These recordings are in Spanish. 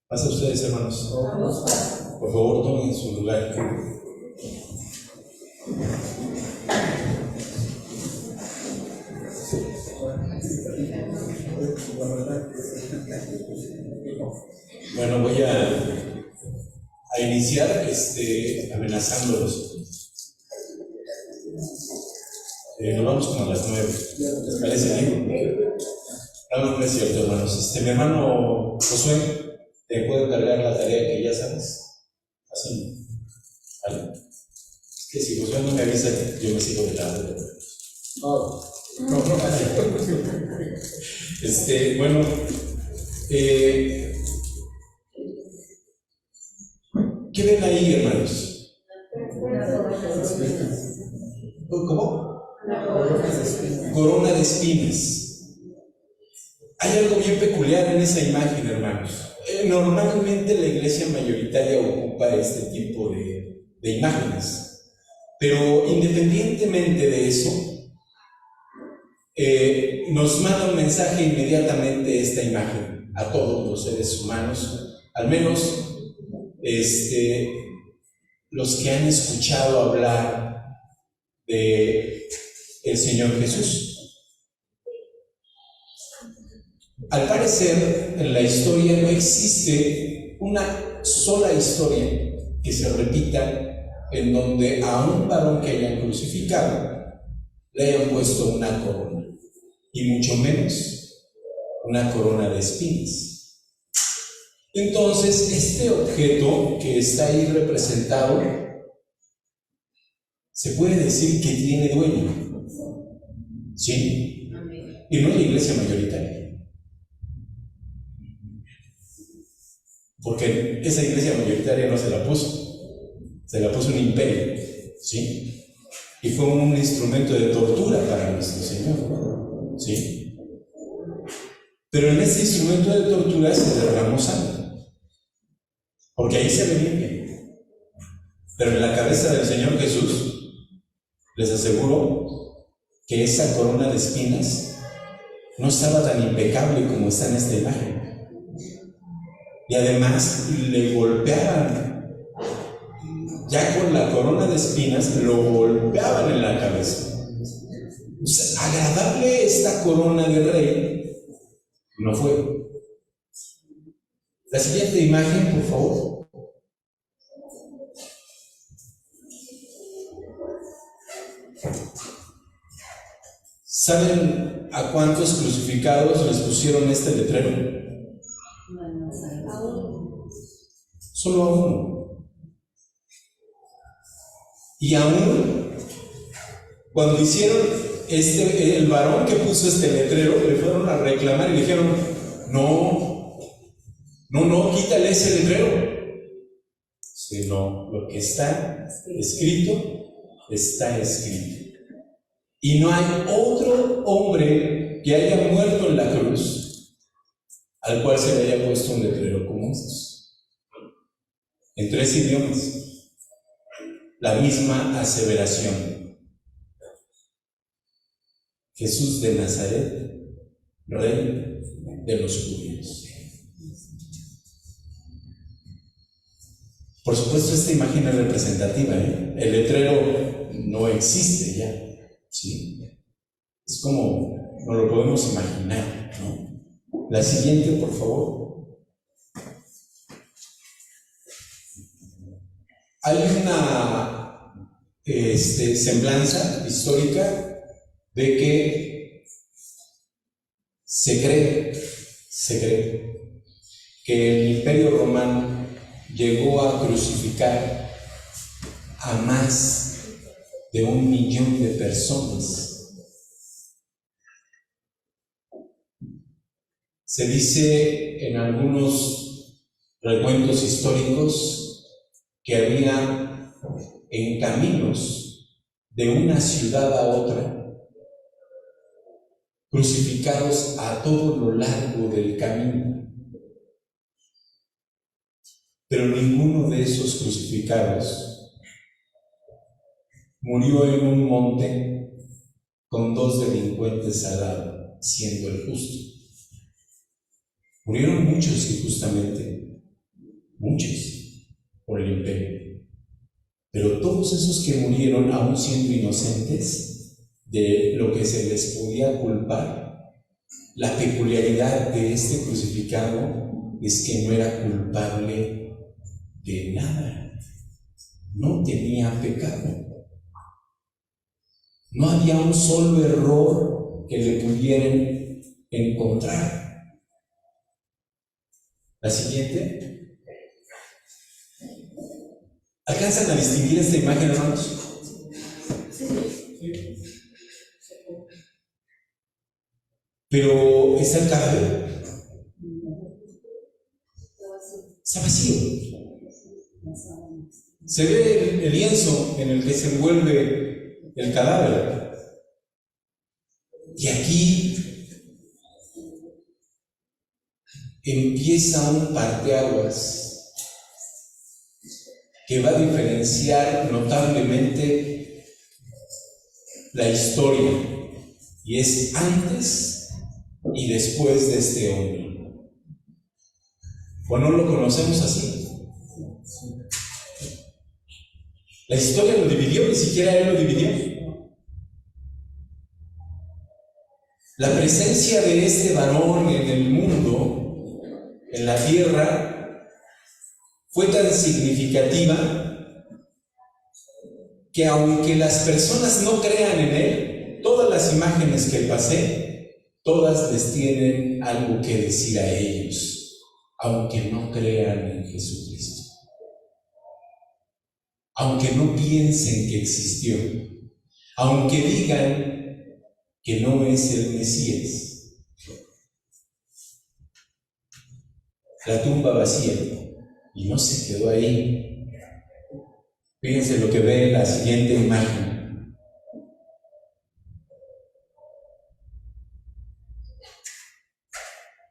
Pasa ustedes, hermanos. Por favor, tomen su lugar. Bueno, voy a iniciar amenazándolos. Nos vamos como a las 9. ¿Les parece bien? No, no es cierto, hermanos. Mi hermano Josué, ¿te puedo cargar la tarea que ya sabes? Así. ¿Vale? Es que si Josué no me avisa, yo me sigo de lado. Bueno, ¿qué ven ahí, hermanos? ¿Cómo? Corona de espinas. Hay algo bien peculiar en esa imagen, hermanos. Normalmente la iglesia mayoritaria ocupa este tipo de imágenes, pero independientemente de eso, nos manda un mensaje inmediatamente esta imagen a todos los seres humanos, al menos los que han escuchado hablar de el Señor Jesús. Al parecer, en la historia no existe una sola historia que se repita en donde a un varón que hayan crucificado le hayan puesto una corona, y mucho menos una corona de espinas. Entonces, este objeto que está ahí representado, se puede decir que tiene dueño, ¿sí? Y no es la iglesia mayoritaria, porque esa iglesia mayoritaria no se la puso un imperio, ¿sí? Y fue un instrumento de tortura para nuestro Señor, ¿sí? Pero en ese instrumento de tortura se derramó sangre, porque ahí se ve bien. Pero en la cabeza del Señor Jesús, les aseguro que esa corona de espinas no estaba tan impecable como está en esta imagen. Y además le golpeaban, ya con la corona de espinas, lo golpeaban en la cabeza. O sea, agradable esta corona de rey no fue. La siguiente imagen, por favor. ¿Saben a cuántos crucificados les pusieron este letrero? Solo a uno. Y aún cuando hicieron el varón que puso este letrero, le fueron a reclamar y le dijeron: no, quítale ese letrero. Sino lo que está escrito, está escrito. Y no hay otro hombre que haya muerto en la cruz al cual se le haya puesto un letrero como estos. En 3 idiomas, la misma aseveración: Jesús de Nazaret, Rey de los judíos. Por supuesto, esta imagen es representativa, ¿eh? El letrero no existe ya, ¿sí? Es como nos lo podemos imaginar, ¿no? La siguiente, por favor. Hay una semblanza histórica de que se cree que el Imperio Romano llegó a crucificar a más de 1 millón de personas. Se dice en algunos recuentos históricos que había en caminos de una ciudad a otra crucificados a todo lo largo del camino. Pero ninguno de esos crucificados murió en un monte con 2 delincuentes al lado, siendo el justo. Murieron muchos injustamente, muchos, por el imperio. Pero todos esos que murieron, aún siendo inocentes de lo que se les podía culpar, la peculiaridad de este crucificado es que no era culpable de nada, no tenía pecado. No había un solo error que le pudieran encontrar. La siguiente. ¿Alcanzan a distinguir esta imagen, hermanos? Pero está el cadáver. Está vacío. Se ve el lienzo en el que se envuelve el cadáver. Y aquí empieza un parteaguas que va a diferenciar notablemente la historia, y es antes y después de este hombre. ¿O no lo conocemos así? La historia lo dividió, ni siquiera él lo dividió. La presencia de este varón en el mundo, en la tierra, fue tan significativa que aunque las personas no crean en él, todas las imágenes que pasé, todas les tienen algo que decir a ellos, aunque no crean en Jesucristo, aunque no piensen que existió, aunque digan que no es el Mesías. La tumba vacía, y no se quedó ahí. Fíjense lo que ve en la siguiente imagen.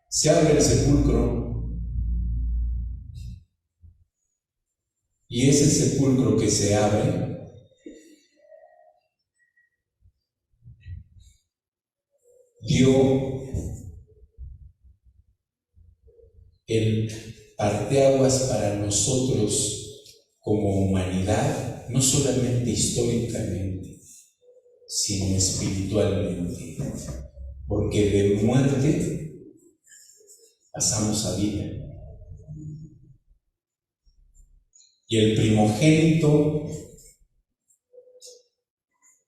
Se abre el sepulcro, y ese sepulcro que se abre dio el parteaguas para nosotros como humanidad, no solamente históricamente, sino espiritualmente, porque de muerte pasamos a vida. Y el primogénito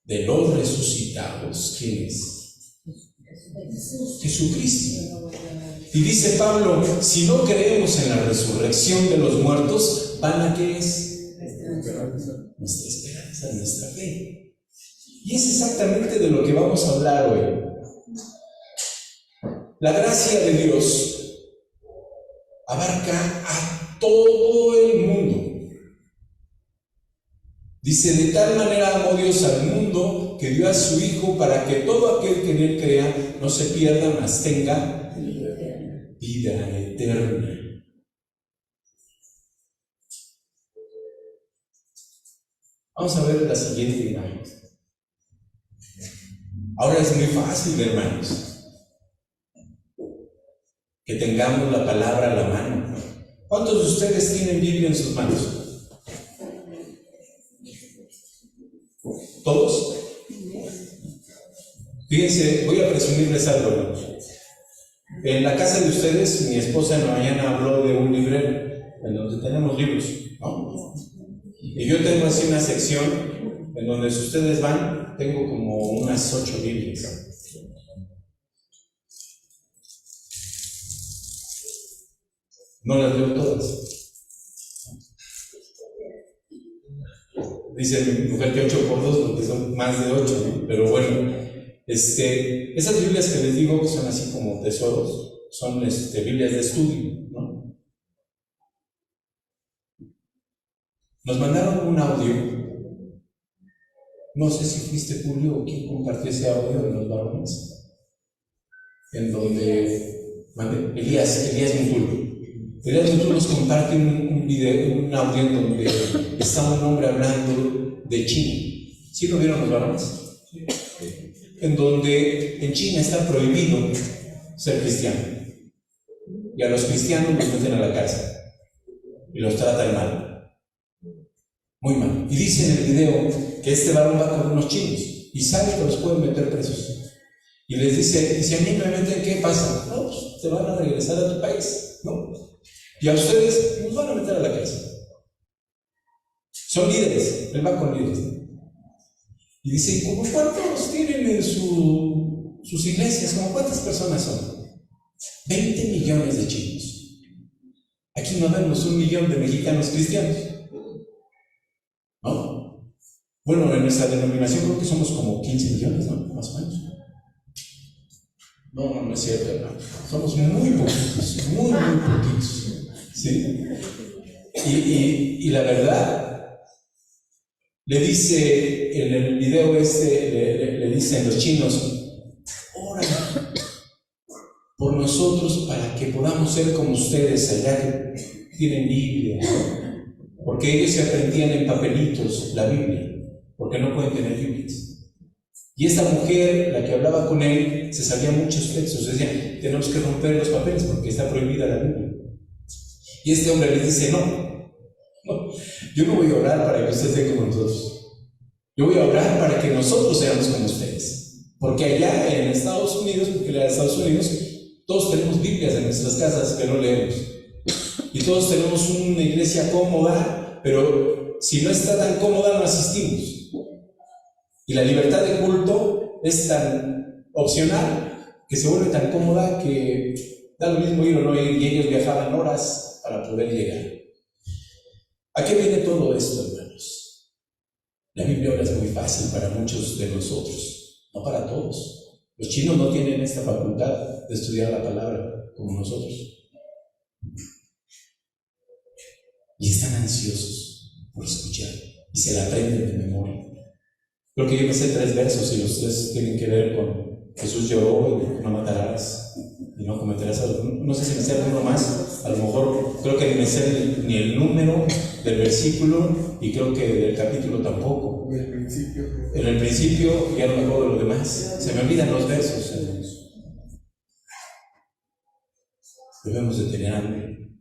de los resucitados, ¿quién es? Jesucristo. Y dice Pablo, si no creemos en la resurrección de los muertos, ¿vana qué es? Nuestra esperanza, nuestra fe. Y es exactamente de lo que vamos a hablar hoy. La gracia de Dios abarca a todo el mundo. Dice, de tal manera amó Dios al mundo que dio a su Hijo para que todo aquel que en él crea no se pierda, mas tenga vida eterna. Vamos a ver la siguiente imagen. Ahora es muy fácil, hermanos, que tengamos la palabra a la mano. ¿Cuántos de ustedes tienen Biblia en sus manos? ¿Todos? Fíjense, voy a presumirles algo, hermanos. En la casa de ustedes, mi esposa en la mañana habló de un librero en donde tenemos libros, ¿no? Y yo tengo así una sección en donde, si ustedes van, tengo como unas 8 Biblias. No las leo todas. Dice mi mujer que 8 por 2, porque son más de 8, ¿no? Pero bueno, esas Biblias que les digo que son así como tesoros, son Biblias de estudio, ¿no? Nos mandaron un audio, no sé si fuiste Julio o quién compartió ese audio de los varones, en donde Elías Mutul nos comparte un video, un audio en donde está un hombre hablando de China. ¿Sí lo vieron los varones? Sí. En donde en China está prohibido ser cristiano, y a los cristianos los meten a la cárcel. y los tratan mal, muy mal. Y dice en el video que este varón va con unos chinos y sabe que los pueden meter presos. Y les dice, y si a mí me meten, ¿qué pasa? No, pues te van a regresar a tu país, ¿no? Y a ustedes los van a meter a la cárcel. Son líderes, él va con líderes. Y dice, ¿cómo cuántos tienen en sus iglesias? ¿Cómo cuántas personas son? 20 millones de chinos. Aquí no vemos 1 millón de mexicanos cristianos, ¿no? Bueno, en nuestra denominación creo que somos como 15 millones, ¿no? Más o menos. No es cierto, hermano. Somos muy poquitos, muy poquitos. ¿Sí? Y la verdad, le dice en el video le dicen los chinos, ora por nosotros para que podamos ser como ustedes allá que tienen Biblia. Porque ellos se aprendían en papelitos la Biblia, porque no pueden tener Biblias. Y esta mujer, la que hablaba con él, se sabía muchos textos. Decía, tenemos que romper los papeles porque está prohibida la Biblia. Y este hombre le dice, no, yo no voy a orar para que ustedes estén como nosotros. Yo voy a orar para que nosotros seamos como ustedes. Porque allá en Estados Unidos, todos tenemos Biblias en nuestras casas que no leemos. Y todos tenemos una iglesia cómoda, pero si no está tan cómoda, no asistimos. Y la libertad de culto es tan opcional que se vuelve tan cómoda que da lo mismo ir o no ir, y ellos viajaban horas para poder llegar. ¿A qué viene todo esto, hermanos? La Biblia ahora es muy fácil para muchos de nosotros, no para todos. Los chinos no tienen esta facultad de estudiar la palabra como nosotros. Y están ansiosos por escuchar y se la aprenden de memoria. Creo que yo me sé 3 versos y los 3 tienen que ver con Jesús lloró y no matarás y no cometerás algo. No sé si me sé alguno más, a lo mejor creo que ni me sé ni el número del versículo y creo que del capítulo tampoco. En el principio ya no me acuerdo de lo demás, se me olvidan los versos, hermanos. Debemos de tener hambre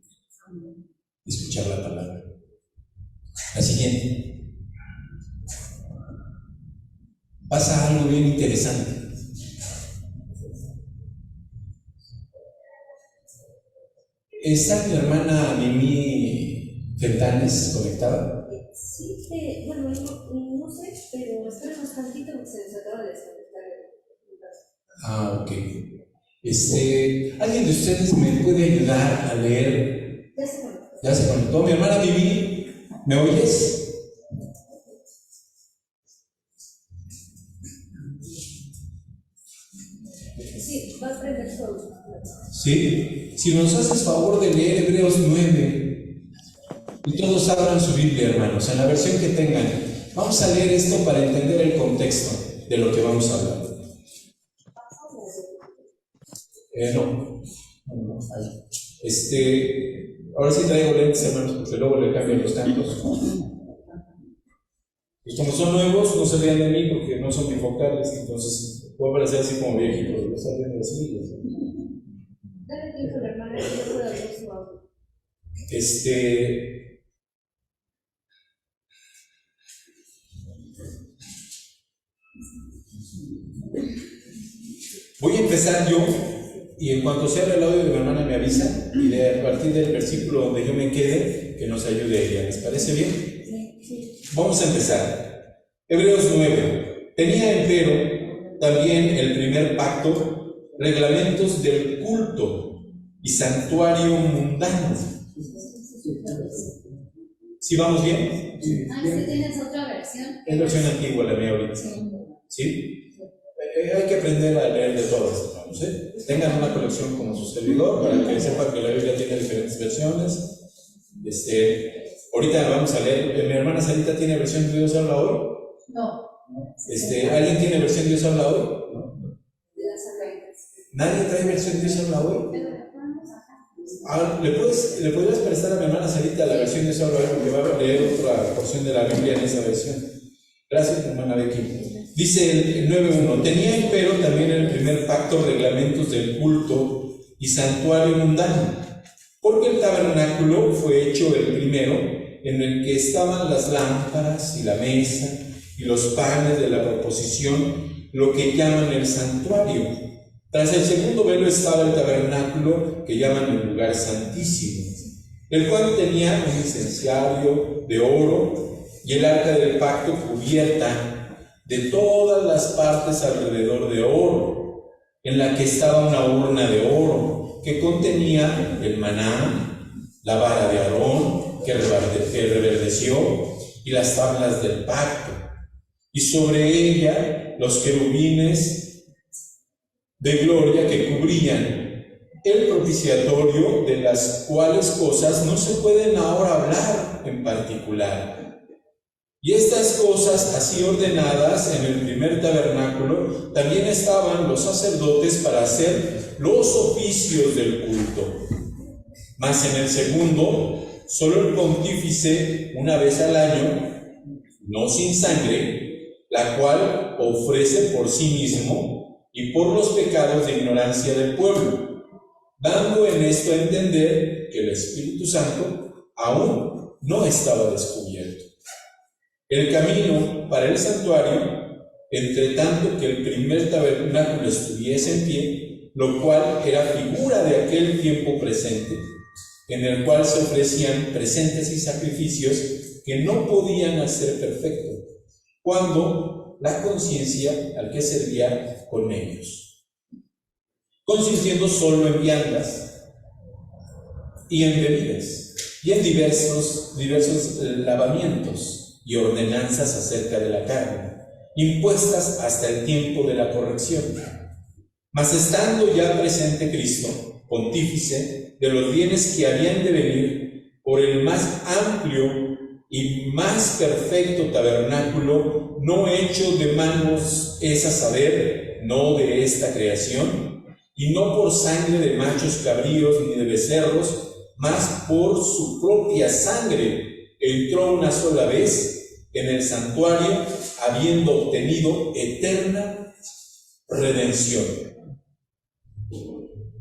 y escuchar la palabra. La siguiente. Pasa algo bien interesante. ¿Está mi hermana Mimi Fentanes conectada? Sí, bueno, no sé, pero esperemos tantito porque se nos acaba de desconectar. Ok. ¿Alguien de ustedes me puede ayudar a leer? Ya se conectó. Mi hermana Mimi, ¿me oyes? Sí, va a aprender todo. Sí, si nos haces favor de leer Hebreos 9 y todos abran su Biblia, hermanos, en la versión que tengan. Vamos a leer esto para entender el contexto de lo que vamos a hablar. No. Ahora sí traigo lentes, hermanos, porque luego le cambian los cantos. Y como son nuevos, no se vean de mí porque no son bifocales, entonces puedo parecer así como viejito, lo están viendo así. Dale tiempo a la hermana, yo puedo ver su audio. Voy a empezar yo, y en cuanto se abra el audio de mi hermana me avisa, y a partir del versículo donde yo me quede, que nos ayude ella. ¿Les parece bien? Sí. Vamos a empezar. Hebreos 9. Tenía empero también el primer pacto, reglamentos del culto y santuario mundano. ¿Sí vamos bien? ¿Usted tienes otra versión? Es versión antigua la mía ahorita. ¿Sí? Hay que aprender a leer de todas, hermanos. Tengan una colección como su servidor para que sepan que la Biblia tiene diferentes versiones. Ahorita vamos a leer. Mi hermana Sarita tiene versión de Dios habla hoy. No. ¿Alguien tiene versión de Dios habla hoy? De las Américas. ¿Nadie trae versión de Dios habla hoy? ¿Le podrías prestar a mi hermana Sarita la versión de Dios habla hoy? Porque va a leer otra porción de la Biblia en esa versión. Gracias, hermana Becky. Dice el 9.1, tenía empero también el primer pacto reglamentos del culto y santuario mundano, Porque el tabernáculo fue hecho el primero, en el que estaban las lámparas y la mesa y los panes de la proposición, lo que llaman el santuario. Tras el segundo velo estaba el tabernáculo, que llaman el lugar santísimo, el cual tenía un incenciario de oro y el arca del pacto cubierta de todas las partes alrededor de oro, en la que estaba una urna de oro que contenía el maná, la vara de Aarón que reverdeció y las tablas del pacto, y sobre ella los querubines de gloria que cubrían el propiciatorio, de las cuales cosas no se pueden ahora hablar en particular. Y estas cosas así ordenadas en el primer tabernáculo, también estaban los sacerdotes para hacer los oficios del culto. Mas en el segundo, solo el pontífice, una vez al año, no sin sangre, la cual ofrece por sí mismo y por los pecados de ignorancia del pueblo, dando en esto a entender que el Espíritu Santo aún no estaba descubierto. El camino para el santuario, entre tanto que el primer tabernáculo estuviese en pie, lo cual era figura de aquel tiempo presente, en el cual se ofrecían presentes y sacrificios que no podían hacer perfecto, cuando la conciencia al que servía con ellos, consistiendo solo en viandas y en bebidas, y en diversos lavamientos y ordenanzas acerca de la carne, impuestas hasta el tiempo de la corrección. Mas estando ya presente Cristo, pontífice de los bienes que habían de venir, por el más amplio y más perfecto tabernáculo, no hecho de manos, es a saber, no de esta creación, y no por sangre de machos cabríos ni de becerros, mas por su propia sangre entró una sola vez en el santuario, habiendo obtenido eterna redención.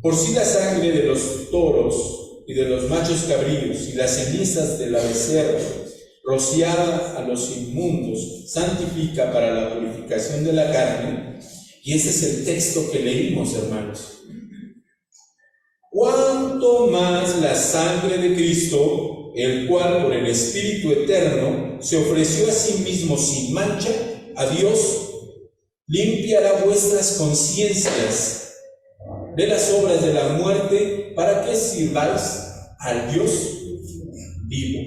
Por si la sangre de los toros y de los machos cabríos y las cenizas de la becerra, rociada a los inmundos, santifica para la purificación de la carne. Y ese es el texto que leímos, hermanos. Cuanto más la sangre de Cristo, el cual por el Espíritu Eterno se ofreció a sí mismo sin mancha a Dios, limpiará vuestras conciencias de las obras de la muerte, para que sirváis al Dios vivo.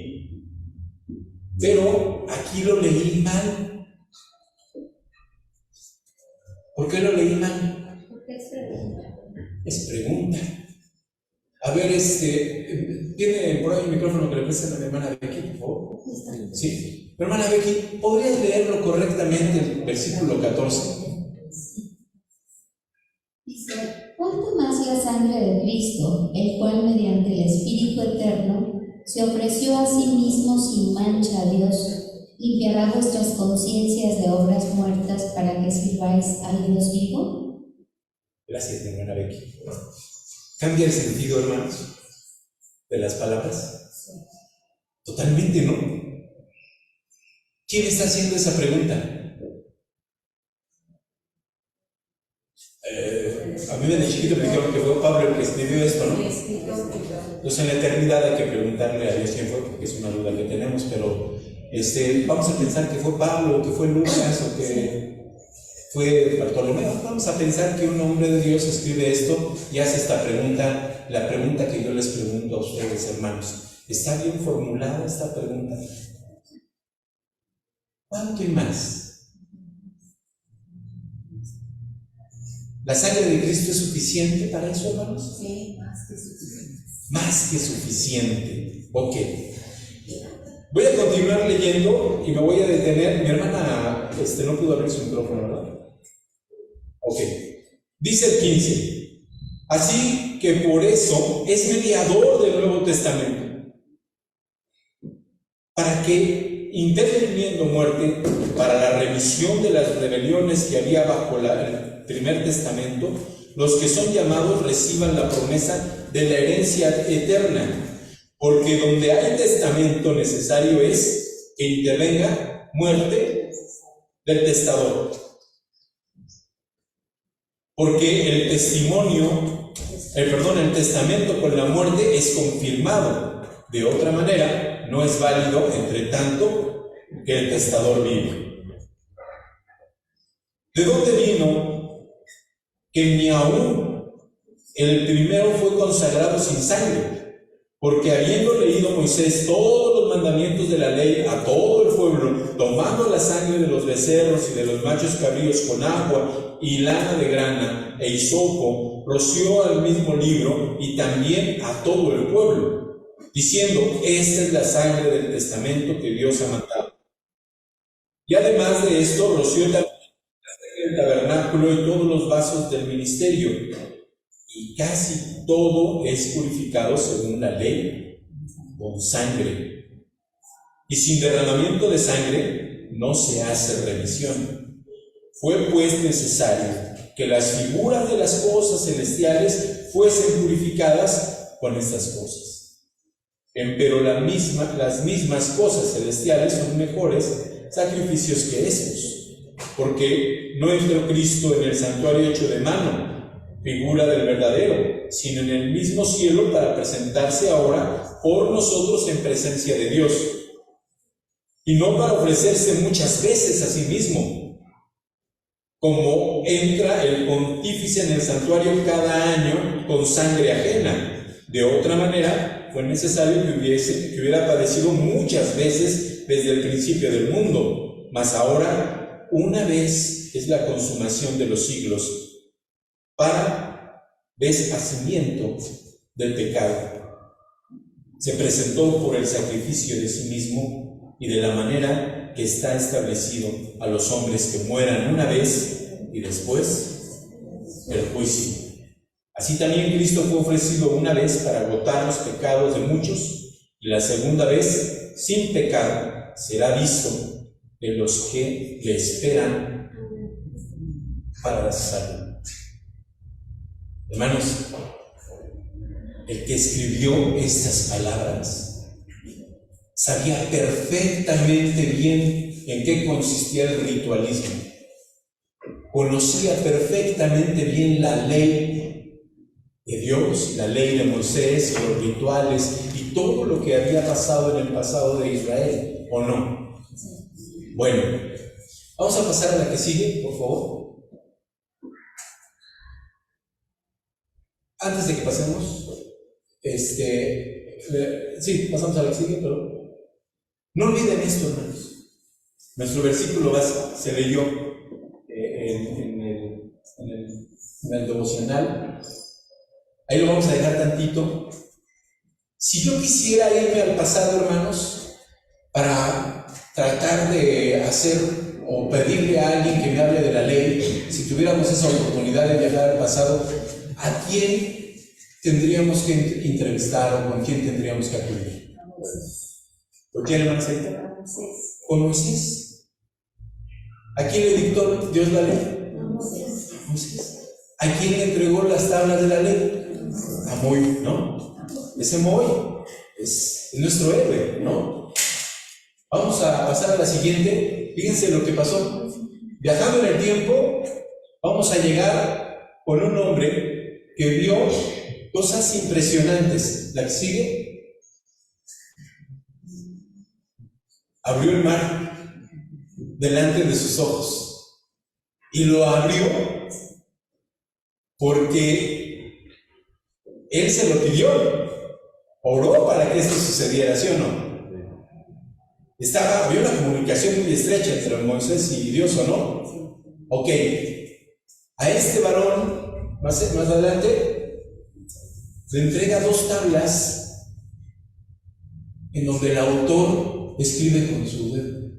Pero aquí lo leí mal. ¿Por qué lo leí mal? Porque es pregunta. Es pregunta. A ver, ¿tiene por ahí el micrófono que le presta a mi hermana Becky, por favor? Sí. Hermana Becky, ¿podrías leerlo correctamente el versículo 14? Dice: ¿cuánto más la sangre de Cristo, el cual mediante el Espíritu Eterno se ofreció a sí mismo sin mancha a Dios, limpiará vuestras conciencias de obras muertas para que sirváis al Dios vivo? Gracias, mi hermana Becky. ¿Cambia el sentido, hermanos, de las palabras? Totalmente no. ¿Quién está haciendo esa pregunta? A mí de chiquito me dijeron que fue Pablo el que escribió esto, ¿no? Entonces en la eternidad hay que preguntarle a Dios quién fue, porque es una duda que tenemos, pero vamos a pensar que fue Pablo, que fue Lucas, o que fue Bartolomeo. Vamos a pensar que un hombre de Dios escribe esto y hace esta pregunta, la pregunta que yo les pregunto a ustedes, hermanos. ¿Está bien formulada esta pregunta? ¿Cuánto y más? ¿La sangre de Cristo es suficiente para eso, hermanos? Sí, más que suficiente. Más que suficiente. Ok. Voy a continuar leyendo y me voy a detener. Mi hermana no pudo abrir su micrófono, ¿verdad? Ok. Dice el 15. Así que por eso es mediador del Nuevo Testamento, para que, interviniendo muerte para la remisión de las rebeliones que había bajo el primer testamento, los que son llamados reciban la promesa de la herencia eterna, porque donde hay testamento necesario es que intervenga muerte del testador. Porque el testamento con la muerte es confirmado. De otra manera, no es válido entre tanto que el testador vive. ¿De dónde vino que ni aún el primero fue consagrado sin sangre? Porque habiendo leído Moisés todos los mandamientos de la ley a todo el pueblo, tomando la sangre de los becerros y de los machos cabríos con agua y lana de grana e hisopo, roció al mismo libro y también a todo el pueblo, diciendo: esta es la sangre del testamento que Dios ha mandado. Y además de esto, roció también la sangre del tabernáculo y todos los vasos del ministerio. Y casi todo es purificado según la ley, con sangre. Y sin derramamiento de sangre no se hace remisión. Fue pues necesario que las figuras de las cosas celestiales fuesen purificadas con estas cosas. Pero las mismas cosas celestiales son mejores sacrificios que estos, porque no entró Cristo en el santuario hecho de mano, figura del verdadero, sino en el mismo cielo para presentarse ahora por nosotros en presencia de Dios, y no para ofrecerse muchas veces a sí mismo, como entra el pontífice en el santuario cada año con sangre ajena. De otra manera, fue necesario que hubiera padecido muchas veces desde el principio del mundo, mas ahora, una vez es la consumación de los siglos, para deshacimiento del pecado. Se presentó por el sacrificio de sí mismo y de la manera que está establecido a los hombres que mueran una vez y después el juicio. Así también Cristo fue ofrecido una vez para agotar los pecados de muchos, y la segunda vez sin pecado será visto de los que le esperan para la salud. Hermanos, el que escribió estas palabras sabía perfectamente bien en qué consistía el ritualismo. Conocía perfectamente bien la ley de Dios, la ley de Moisés, los rituales y todo lo que había pasado en el pasado de Israel, ¿o no? Bueno, vamos a pasar a la que sigue, por favor. Antes de que pasemos, sí, pasamos a la siguiente, pero no olviden esto, hermanos. Nuestro versículo base se leyó en el devocional. Ahí lo vamos a dejar tantito. Si yo quisiera irme al pasado, hermanos, para tratar de hacer o pedirle a alguien que me hable de la ley, si tuviéramos esa oportunidad de viajar al pasado, ¿a quién tendríamos que entrevistar o con quién tendríamos que acudir? ¿Por quién, hermano? ¿Con Moisés? ¿A quién le dictó Dios la ley? Moisés. ¿A quién le entregó las tablas de la ley? A Moy, ¿no? Ese Moy es nuestro héroe, ¿no? Vamos a pasar a la siguiente. Fíjense lo que pasó. Viajando en el tiempo, vamos a llegar con un hombre que vio cosas impresionantes. ¿La que sigue? Abrió el mar delante de sus ojos y lo abrió porque él se lo pidió, oró para que esto sucediera, ¿sí o no? Había una comunicación muy estrecha entre Moisés y Dios, ¿o no? Ok, a este varón más adelante le entrega 2 tablas en donde el autor escribe con su dedo.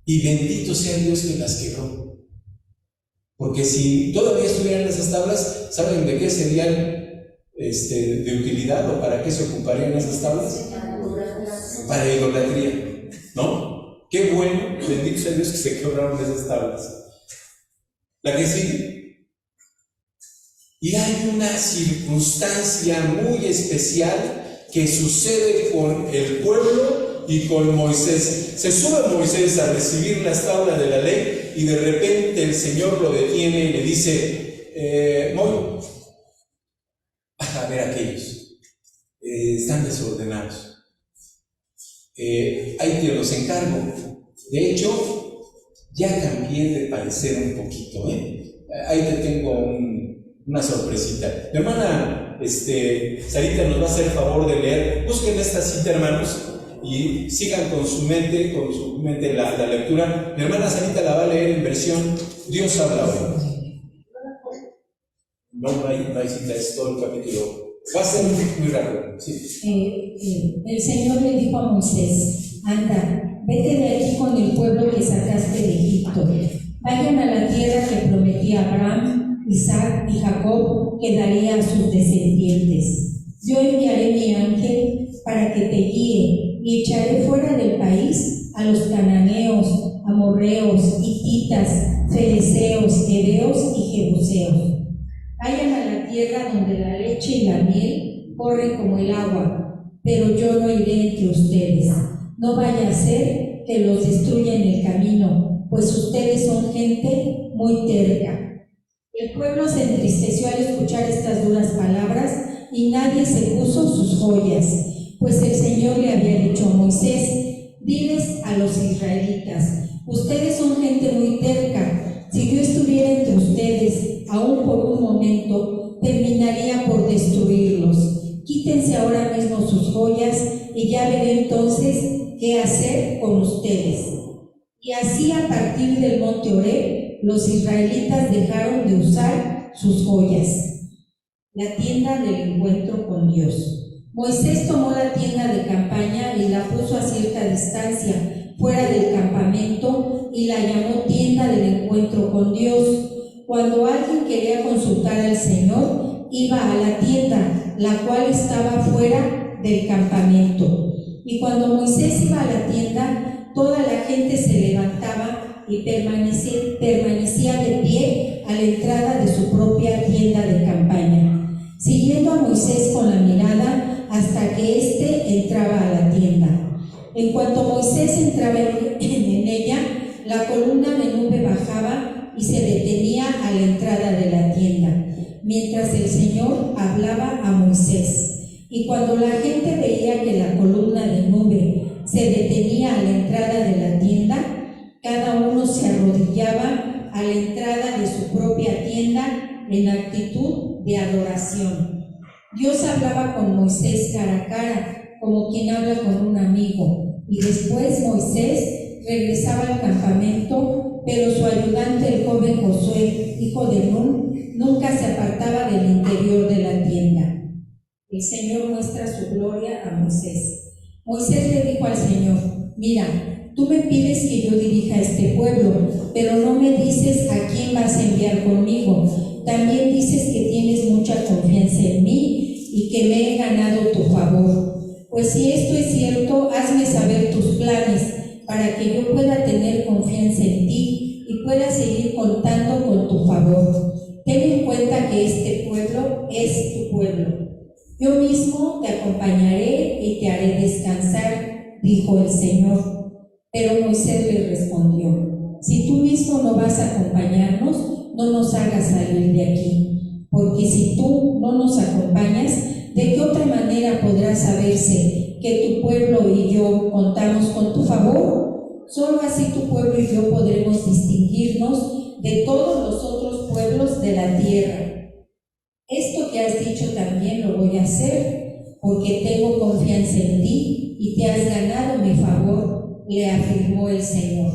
Y bendito sea Dios que las quebró. Porque si todavía estuvieran esas tablas, ¿saben de qué serían de utilidad o para qué se ocuparían esas tablas? Para idolatría, ¿no? Qué bueno, bendito sea Dios que se quebraron esas tablas. La que sigue. Y hay una circunstancia muy especial que sucede con el pueblo y con Moisés. Se sube Moisés a recibir las tablas de la ley y de repente el Señor lo detiene y le dice, a ver aquellos, están desordenados. Ahí te los encargo. De hecho, ya cambié de parecer un poquito, Ahí te tengo una sorpresita. Mi hermana Sarita nos va a hacer el favor de leer. Busquen esta cita, hermanos, y sigan con su mente la lectura. Mi hermana Sarita la va a leer en versión Dios habla hoy. No hay cita, es todo el capítulo. Va a ser muy rápido. Sí. El Señor le dijo a Moisés: anda, vete de aquí con el pueblo que sacaste de Egipto. Vayan a la tierra que prometí a Abraham, Isaac y Jacob, que daría a sus descendientes. Yo enviaré mi ángel para que te guíe y echaré fuera del país a los cananeos, amorreos, hititas, fereceos, heveos y jebuseos. Vayan a la tierra donde la leche y la miel corren como el agua, pero yo no iré entre ustedes. No vaya a ser que los destruya en el camino, pues ustedes son gente muy terca. El pueblo se entristeció al escuchar estas duras palabras y nadie se puso sus joyas, pues el Señor le había dicho a Moisés: diles a los israelitas, ustedes son gente muy terca. Si yo estuviera entre ustedes, aún por un momento, terminaría por destruirlos. Quítense ahora mismo sus joyas y ya veré entonces qué hacer con ustedes. Y así, a partir del monte Horeb, los israelitas dejaron de usar sus joyas. La tienda del encuentro con Dios. Moisés tomó la tienda de campaña y la puso a cierta distancia, fuera del campamento, y la llamó tienda del encuentro con Dios. Cuando alguien quería consultar al Señor, iba a la tienda, la cual estaba fuera del campamento. Y cuando Moisés iba a la tienda, toda la gente se levantaba y permanecía de pie a la entrada de su propia tienda de campaña, siguiendo a Moisés con la mirada hasta que éste entraba a la tienda. En cuanto Moisés entraba en ella, la columna de nube bajaba y se detenía a la entrada de la tienda, mientras el Señor hablaba a Moisés. Y cuando la gente veía que la columna de nube se detenía a la entrada de la tienda, cada uno se arrodillaba a la entrada de su propia tienda en actitud de adoración. Dios hablaba con Moisés cara a cara, como quien habla con un amigo, y después Moisés regresaba al campamento, pero su ayudante, el joven Josué, hijo de Nun, nunca se apartaba del interior de la tienda. El Señor muestra su gloria a Moisés. Moisés le dijo al Señor: mira, tú me pides que yo dirija a este pueblo, pero no me dices a quién vas a enviar conmigo. También dices que tienes mucha confianza en mí y que me he ganado tu favor. Pues si esto es cierto, hazme saber tus planes para que yo pueda tener confianza en ti y pueda seguir contando con tu favor. Ten en cuenta que este pueblo es tu pueblo. Yo mismo te acompañaré y te haré descansar, dijo el Señor. Pero Moisés le respondió: si tú mismo no vas a acompañarnos, no nos hagas salir de aquí, porque si tú no nos acompañas, ¿de qué otra manera podrá saberse que tu pueblo y yo contamos con tu favor? Solo así tu pueblo y yo podremos distinguirnos de todos los otros pueblos de la tierra. Esto que has dicho también lo voy a hacer, porque tengo confianza en ti y te has ganado mi favor, le afirmó el Señor.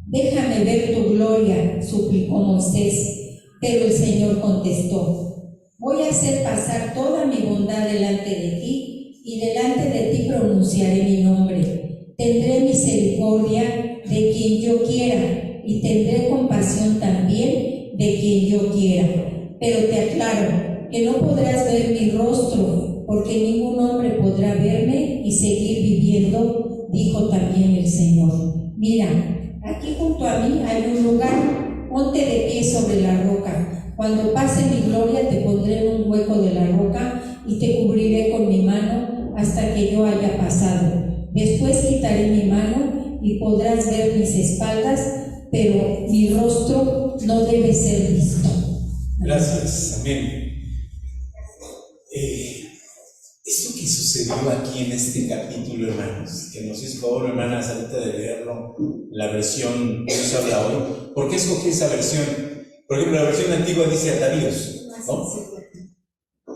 Déjame ver tu gloria, suplicó Moisés, pero el Señor contestó: voy a hacer pasar toda mi bondad delante de ti, y delante de ti pronunciaré mi nombre. Tendré misericordia de quien yo quiera, y tendré compasión también de quien yo quiera. Pero te aclaro que no podrás ver mi rostro, porque ningún hombre podrá verme y seguir viviendo, dijo también el Señor. Mira, aquí junto a mí hay un lugar, ponte de pie sobre la roca. Cuando pase mi gloria te pondré en un hueco de la roca y te cubriré con mi mano hasta que yo haya pasado. Después quitaré mi mano y podrás ver mis espaldas, pero mi rostro no debe ser visto. Gracias, amén. Esto que sucedió aquí en este capítulo, hermanos, que nos hizo favor, hermanas, ahorita de leerlo, la versión que Dios habla hoy. ¿Por qué escogí esa versión? Por ejemplo, la versión antigua dice atavíos, ¿no?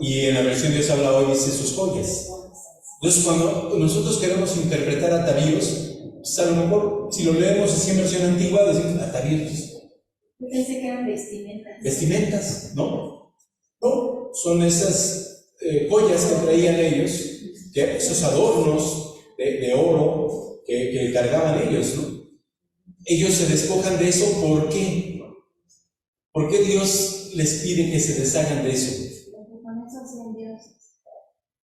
Y en la versión Dios habla hoy dice sus joyas. Entonces, cuando nosotros queremos interpretar atavíos, pues a lo mejor, si lo leemos así en versión antigua, decimos atavíos. Yo pensé que eran vestimentas. Vestimentas, ¿no? No, son esas joyas que traían ellos, esos adornos de oro que cargaban ellos, ¿no? Ellos se despojan de eso, ¿por qué? ¿Por qué Dios les pide que se deshagan de eso? Porque con eso hacían dioses.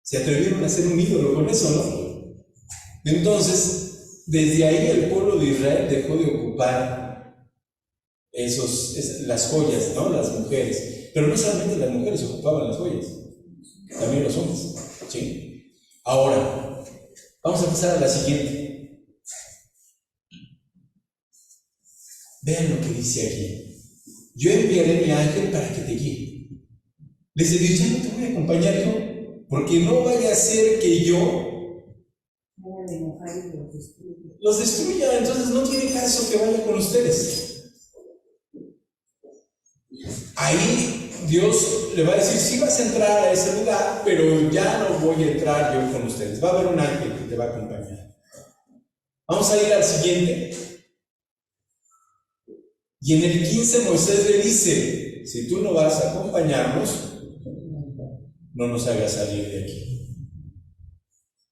Se atrevieron a hacer un ídolo con eso, ¿no? Entonces, desde ahí el pueblo de Israel dejó de ocupar las joyas, ¿no? Las mujeres. Pero no solamente las mujeres ocupaban las joyas, también los hombres, ¿sí? Ahora, vamos a pasar a la siguiente. Vean lo que dice aquí. Yo enviaré mi ángel para que te guíe. Les dice, ya no te voy a acompañar yo, porque no vaya a ser que yo los destruya. Entonces no tiene caso que vaya con ustedes. Ahí Dios le va a decir, sí vas a entrar a ese lugar, pero ya no voy a entrar yo con ustedes. Va a haber un ángel que te va a acompañar. Vamos a ir al siguiente. Y en el 15 Moisés le dice, si tú no vas a acompañarnos, no nos hagas salir de aquí.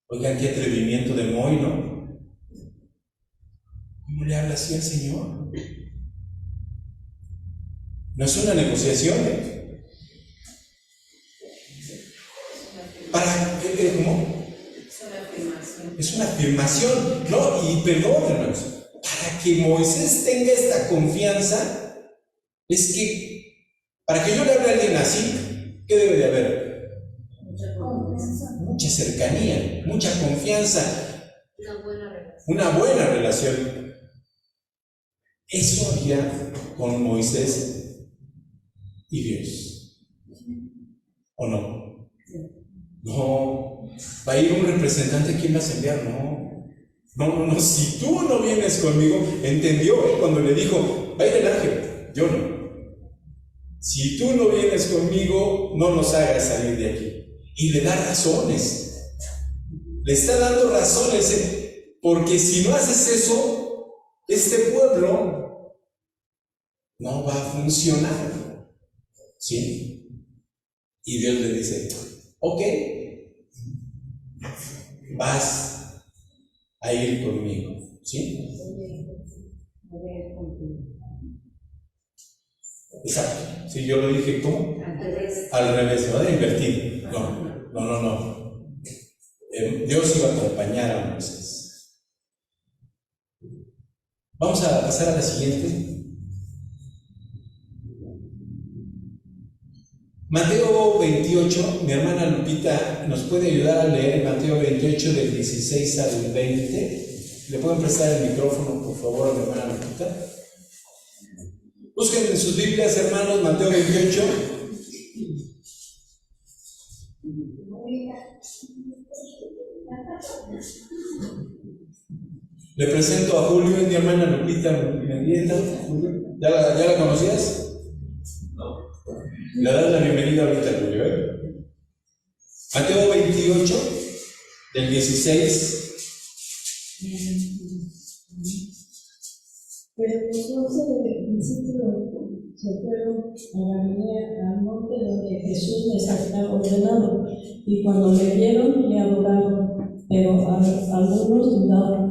Oigan, qué atrevimiento de Moy, ¿no? ¿Cómo le habla así al Señor? No es una negociación, ¿cómo? Es una afirmación, ¿no? Y perdón, hermanos, para que Moisés tenga esta confianza, es que, para que yo le hable a alguien así, ¿qué debe de haber? Mucha cercanía, mucha confianza, una buena relación. Eso había con Moisés y Dios, ¿o no? No, va a ir un representante, ¿quién vas a enviar? No, si tú no vienes conmigo, entendió, cuando le dijo, va a ir el ángel, yo no. Si tú no vienes conmigo, no nos hagas salir de aquí. Y le da razones, le está dando razones, porque si no haces eso, este pueblo no va a funcionar, ¿sí? Y Dios le dice, ok, vas a ir conmigo, ¿sí? Exacto. Si yo lo dije, ¿cómo? Al revés, ¿no? Invertido. No. Dios iba a acompañar a Moisés. Vamos a pasar a la siguiente. Mateo 28, mi hermana Lupita nos puede ayudar a leer Mateo 28 del 16 al 20. ¿Le pueden prestar el micrófono, por favor, a mi hermana Lupita? Busquen en sus Biblias, hermanos, Mateo 28. Le presento a Julio, es mi hermana Lupita Mendieta. ¿Ya la conocías? No. Le das la bienvenida ahorita, Julio, Mateo 28, del 16. Pero los 11 del discípulos se fueron a Galilea, al monte donde Jesús les había ordenado, y cuando le vieron, le adoraron, pero algunos dudaban.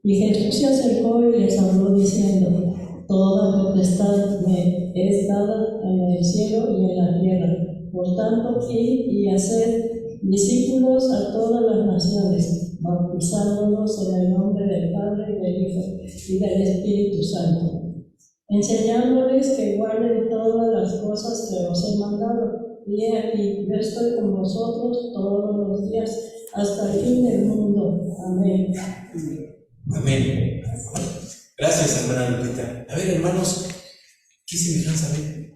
Y Jesús se acercó y les habló diciendo, toda potestad me es dada en el cielo y en la tierra. Por tanto, id y haced discípulos a todas las naciones, bautizándolos en el nombre del Padre y del Hijo y del Espíritu Santo, enseñándoles que guarden todas las cosas que os he mandado. Y he aquí, yo estoy con vosotros todos los días, hasta el fin del mundo. Amén. Amén. Gracias, hermana Lupita. A ver, hermanos, ¿qué semejanza ven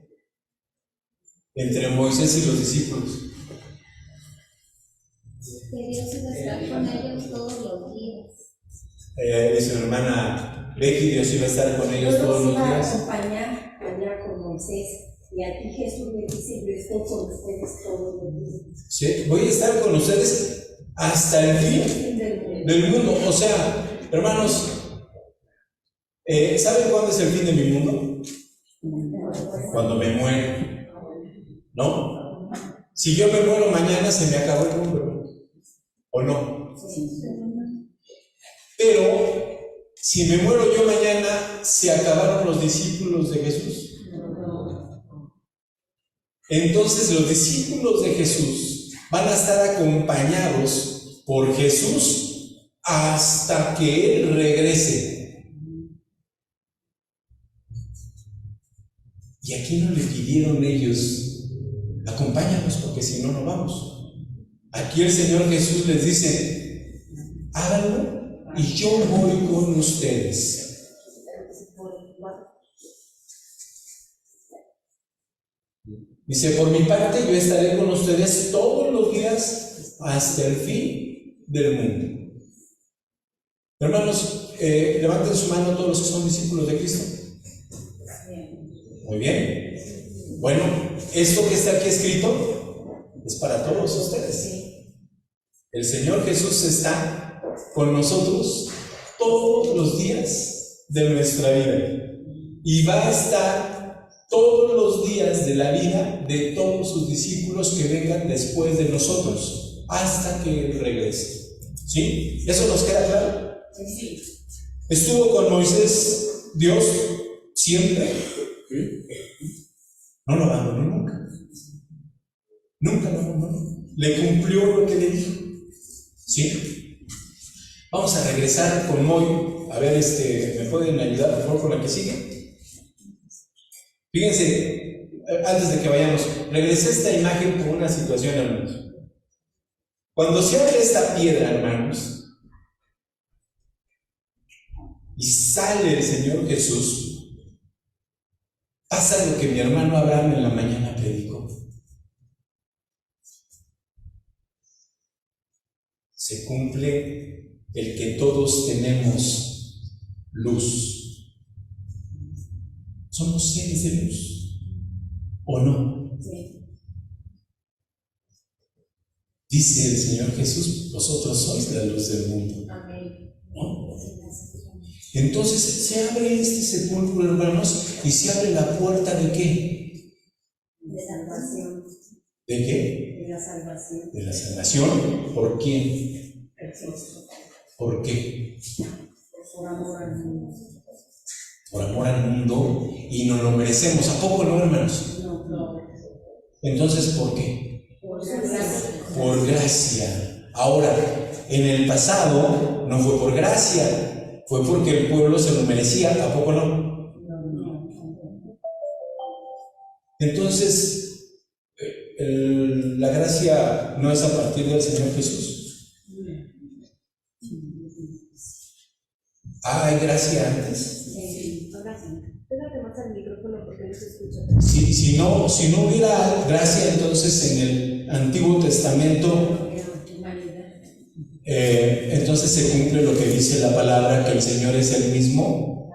entre Moisés y los discípulos? Que Dios iba a estar con ellos todos los días. Dice mi hermana Becky, Dios iba a estar con ellos Yo todos los los iba a días. acompañar allá con Moisés. Y aquí Jesús le dice, yo estoy con ustedes todos los días. ¿Sí? Voy a estar con ustedes hasta el fin del mundo. O sea, hermanos, ¿saben cuándo es el fin de mi mundo? Cuando me muero, ¿no? Si yo me muero mañana, se me acabó el mundo, ¿o no? Pero si me muero yo mañana, ¿se acabaron los discípulos de Jesús? Entonces los discípulos de Jesús van a estar acompañados por Jesús hasta que Él regrese. Y aquí no le pidieron ellos, acompáñanos porque si no, no vamos. Aquí el Señor Jesús les dice, háganlo y yo voy con ustedes. Dice, por mi parte yo estaré con ustedes todos los días hasta el fin del mundo. Hermanos, levanten su mano todos los que son discípulos de Cristo. Muy bien. Bueno, esto que está aquí escrito es para todos ustedes. El Señor Jesús está con nosotros todos los días de nuestra vida y va a estar todos los días de la vida de todos sus discípulos que vengan después de nosotros hasta que Él regrese. ¿Sí? ¿Eso nos queda claro? Sí. ¿Estuvo con Moisés Dios siempre? No lo abandonó nunca. Nunca lo abandonó. Le cumplió lo que le dijo. ¿Sí? Vamos a regresar con Moy. A ver, ¿me pueden ayudar por favor con la que sigue? Fíjense, antes de que vayamos, regresé esta imagen por una situación, hermanos. Cuando se abre esta piedra, hermanos, y sale el Señor Jesús, pasa lo que mi hermano Abraham en la mañana predicó. Se cumple el que todos tenemos luz. ¿Somos seres de luz o no? Sí. Dice el Señor Jesús, vosotros sois la luz del mundo. Amén. ¿No? Entonces se abre este sepulcro, hermanos, y se abre la puerta ¿de qué? De salvación. ¿De qué? De la salvación. De la salvación. ¿Por quién? Jesús. ¿Por qué? Por amor al mundo. Por amor al mundo, y nos lo merecemos. ¿A poco no, hermanos? No. Entonces, ¿por qué? Por gracia. Por gracia. Ahora, en el pasado no fue por gracia, fue porque el pueblo se lo merecía. ¿A poco no? Entonces, la gracia no es a partir del Señor Jesús. ¿Hay gracia antes? Pégate más al micrófono porque no se escucha. Si no hubiera gracia, entonces en el Antiguo Testamento, entonces se cumple lo que dice la palabra, que el Señor es el mismo.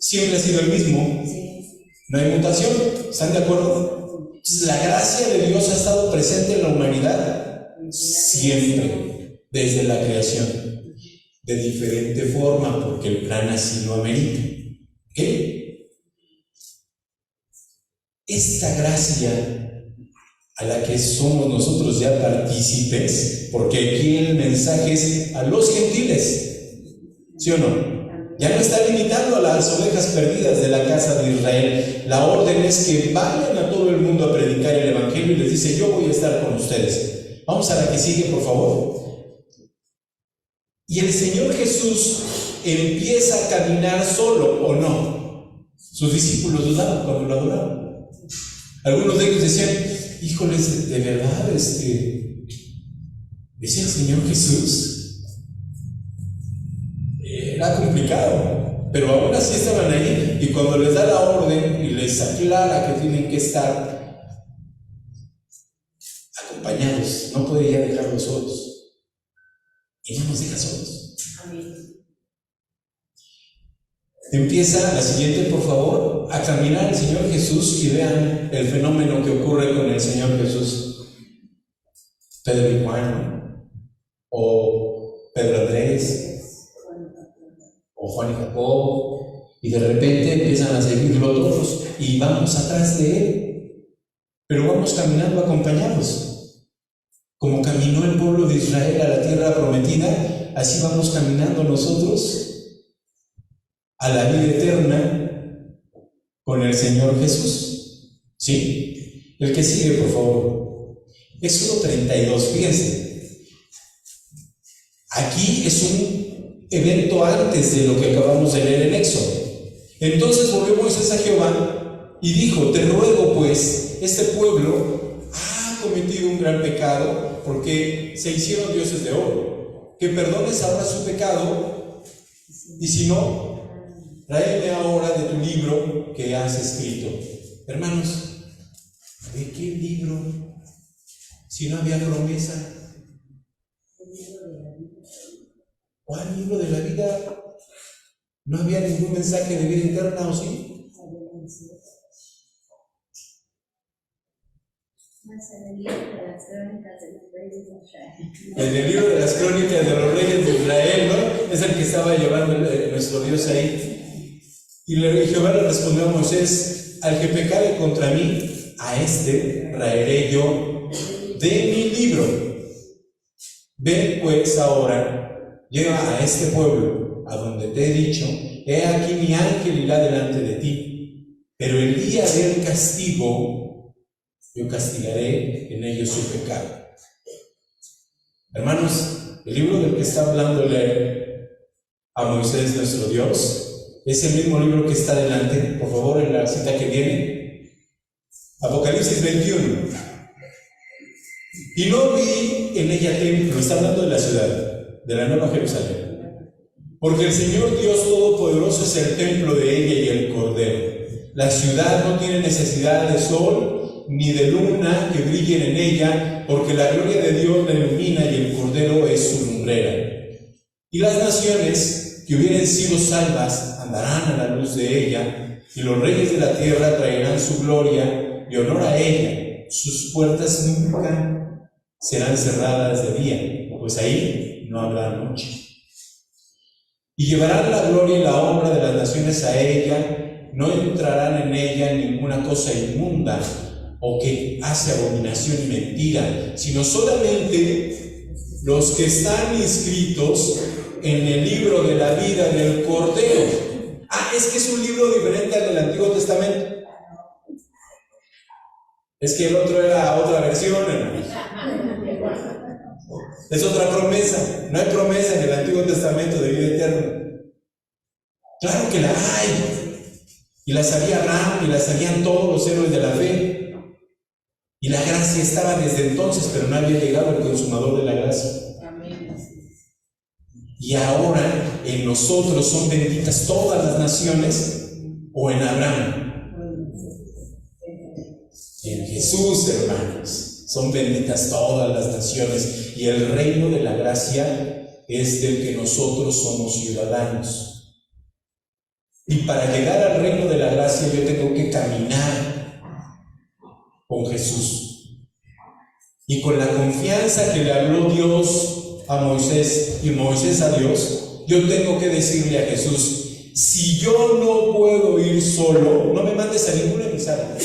Siempre ha sido el mismo. No hay mutación. ¿Están de acuerdo? La gracia de Dios ha estado presente en la humanidad siempre, desde la creación, de diferente forma, porque el plan así lo amerita. ¿Ok? Esta gracia a la que somos nosotros ya partícipes, porque aquí el mensaje es a los gentiles, ¿sí o no? Ya no está limitado a las ovejas perdidas de la casa de Israel. La orden es que vayan a todo el mundo a predicar el evangelio y les dice, yo voy a estar con ustedes. Vamos a la que sigue, por favor. Y el Señor Jesús empieza a caminar solo o no. Sus discípulos dudaban cuando lo adoraban. Algunos de ellos decían, híjoles, de verdad, ¿es el Señor Jesús? Era complicado, pero aún así estaban ahí, y cuando les da la orden y les aclara que tienen que estar acompañados, no puede ya dejarlos solos, y no nos deja solos. Amén. Empieza La siguiente, por favor, a caminar el Señor Jesús, y vean el fenómeno que ocurre con el Señor Jesús. Pedro y Juan, o Pedro Andrés, o Juan y Jacobo, y de repente empiezan a seguirlo todos, y vamos atrás de él, pero vamos caminando acompañados. Como caminó el pueblo de Israel a la tierra prometida, así vamos caminando nosotros a la vida eterna con el Señor Jesús. ¿Sí? El que sigue, por favor. Éxodo 32, fíjense. Aquí es un evento antes de lo que acabamos de leer en Éxodo. Entonces volvió Moisés a Jehová y dijo, te ruego pues, este pueblo ha cometido un gran pecado porque se hicieron dioses de oro, que perdones ahora su pecado, y si no, tráeme ahora de tu libro que has escrito. Hermanos, ¿de qué libro? Si no había promesa. ¿Cuál libro de la vida? ¿No había ningún mensaje de vida eterna o sí? En el libro de las crónicas de los reyes de Israel. En el libro de las crónicas de los reyes de Israel, ¿no? Es el que estaba llevando nuestro Dios ahí. Y Jehová le respondió a Moisés, al que pecare contra mí, a este traeré yo de mi libro. Ven pues ahora, lleva a este pueblo, a donde te he dicho, he aquí mi ángel irá delante de ti, pero el día del castigo, yo castigaré en ellos su pecado. Hermanos, el libro del que está hablándole a Moisés nuestro Dios, es el mismo libro que está delante, por favor, en la cita que viene. Apocalipsis 21. Y no vi en ella templo, está hablando de la ciudad, de la Nueva Jerusalén. Porque el Señor Dios Todopoderoso es el templo de ella y el Cordero. La ciudad no tiene necesidad de sol ni de luna que brillen en ella, porque la gloria de Dios la ilumina y el Cordero es su lumbrera. Y las naciones que hubieren sido salvas andarán a la luz de ella, y los reyes de la tierra traerán su gloria y honor a ella. Sus puertas nunca serán cerradas de día, pues ahí no habrá noche. Y llevarán la gloria y la honra de las naciones a ella, no entrarán en ella ninguna cosa inmunda o que hace abominación y mentira, sino solamente los que están inscritos en el libro de la vida del Cordero. Es que es un libro diferente al del Antiguo Testamento. Es que el otro era otra versión, hermanos. Es otra promesa. No hay promesa en el Antiguo Testamento de vida eterna. Claro que la hay. Y la sabía Abraham, y la sabían todos los héroes de la fe. Y la gracia estaba desde entonces, pero no había llegado el consumador de la gracia. Y ahora en nosotros son benditas todas las naciones, o en Abraham. En Jesús, hermanos, son benditas todas las naciones, y el reino de la gracia es del que nosotros somos ciudadanos. Y para llegar al reino de la gracia yo tengo que caminar con Jesús. Y con la confianza que le habló Dios a Moisés y Moisés a Dios, yo tengo que decirle a Jesús, si yo no puedo ir solo, no me mandes a ninguna emissaria.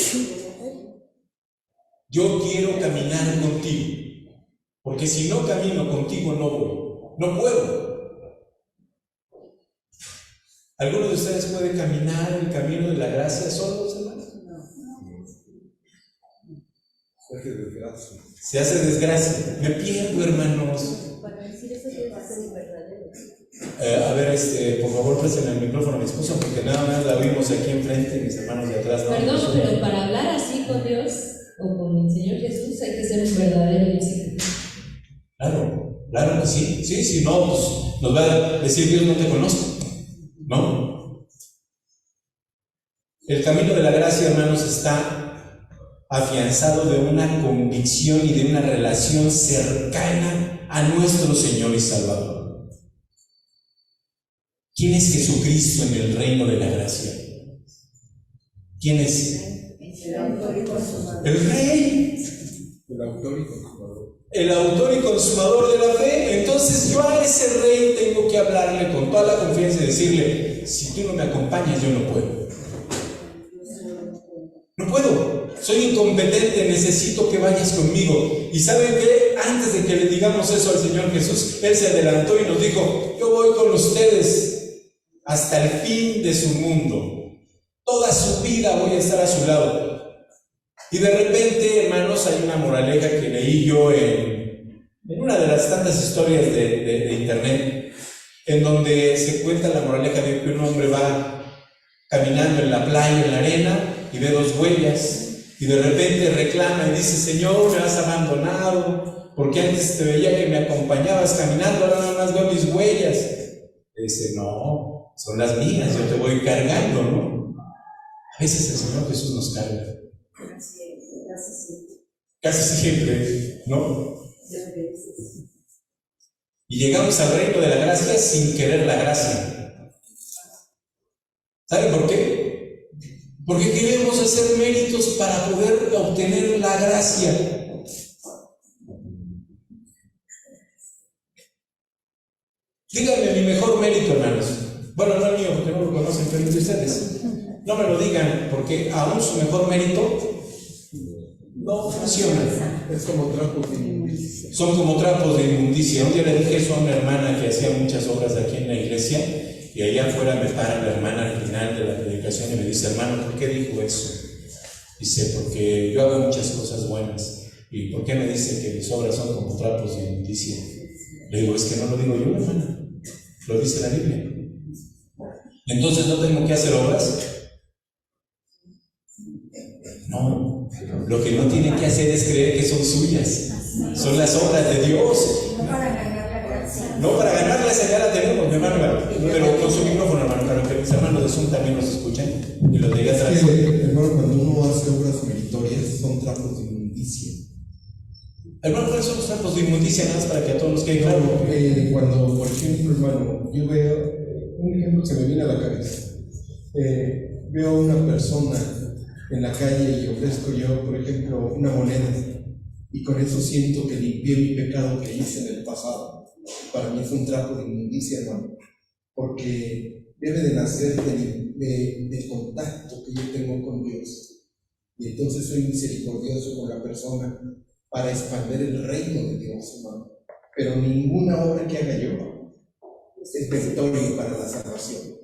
Yo quiero caminar contigo, porque si no camino contigo no voy, no puedo. ¿Alguno de ustedes puede caminar el camino de la gracia solos, hermanos? Se hace desgracia. Me pierdo, hermanos. Para decir eso debe ser verdadero. A ver, por favor, presten el micrófono a mi esposa, porque nada más la oímos aquí enfrente, mis hermanos de atrás. No, Perdón, pero para hablar así con Dios o con el Señor Jesús hay que ser un verdadero discípulo. Claro que sí. Sí, si no, pues nos va a decir Dios, no te conozco, ¿no? El camino de la gracia, hermanos, está afianzado de una convicción y de una relación cercana a nuestro Señor y Salvador. ¿Quién es Jesucristo en el reino de la gracia? ¿Quién es? El Rey. El autor y consumador de la fe. Entonces yo a ese Rey tengo que hablarle con toda la confianza y decirle, si tú no me acompañas, yo no puedo. No puedo. Soy incompetente, necesito que vayas conmigo. ¿Y saben qué? Antes de que le digamos eso al Señor Jesús, Él se adelantó y nos dijo, yo voy con ustedes hasta el fin de su mundo. Toda su vida voy a estar a su lado. Y de repente, hermanos, hay una moraleja que leí yo en una de las tantas historias de internet, en donde se cuenta la moraleja de que un hombre va caminando en la playa, en la arena, y ve dos huellas, y de repente reclama y dice, Señor, me has abandonado, porque antes te veía que me acompañabas caminando, ahora nada más veo mis huellas. Y dice, no, son las mías, yo te voy cargando, ¿no? A veces el Señor Jesús nos carga. Casi siempre, ¿no? Y llegamos al reino de la gracia sin querer la gracia. ¿Saben por qué? Porque queremos hacer méritos para poder obtener la gracia. Díganme mi mejor mérito, hermanos. Bueno, no el mío, porque no lo conocen, pero el de ustedes. No me lo digan, porque aún su mejor mérito no funciona. Es como trapos de inmundicia. Son como trapos de inmundicia. Un día le dije eso a una hermana que hacía muchas obras aquí en la iglesia, y allá afuera me para la hermana al final de la predicación y me dice, hermano, ¿por qué dijo eso? Dice, porque yo hago muchas cosas buenas. ¿Y por qué me dice que mis obras son como trapos de inmundicia? Le digo, es que no lo digo yo, hermana, lo dice la Biblia. Entonces, ¿no tengo que hacer obras? No, lo que no tiene que hacer es creer que son suyas. Son las obras de Dios. No para ganarlas, ya la tenemos, mi hermano. Pero con su micrófono, hermano, para que mis hermanos de Zoom también nos escuchen y los diga atrás. Hermano, cuando uno hace obras meritorias, son trapos de inmundicia. Hermano, ¿cuáles son los trapos de inmundicia? Nada más para que a todos nos quede claro. Cuando, por ejemplo, hermano, yo veo, un ejemplo que se me viene a la cabeza. Veo a una persona en la calle y ofrezco yo, por ejemplo, una moneda, y con eso siento que limpié mi pecado que hice en el pasado. Para mí es un trapo de inmundicia, hermano, porque debe de nacer del contacto que yo tengo con Dios, y entonces soy misericordioso con la persona para expandir el reino de Dios, hermano. Pero ninguna obra que haga yo es meritorio para la salvación.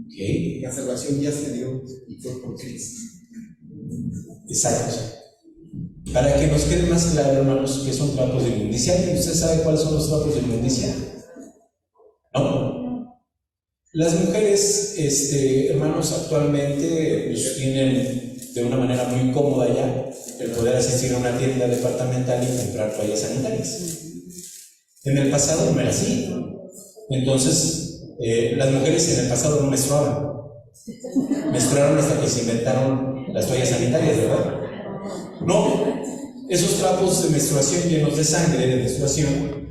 Okay. La salvación ya se dio y fue por Cristo. Exacto. Para que nos quede más claro, hermanos, que son trapos de inmundicia. ¿Usted sabe cuáles son los trapos de inmundicia? ¿No? Las mujeres, hermanos, actualmente pues, tienen de una manera muy cómoda ya el poder asistir a una tienda departamental y comprar toallas sanitarias. En el pasado no era así. Entonces, las mujeres en el pasado no menstruaban. Menstruaron hasta que se inventaron las toallas sanitarias, ¿verdad? No, esos trapos de menstruación llenos de sangre, de menstruación,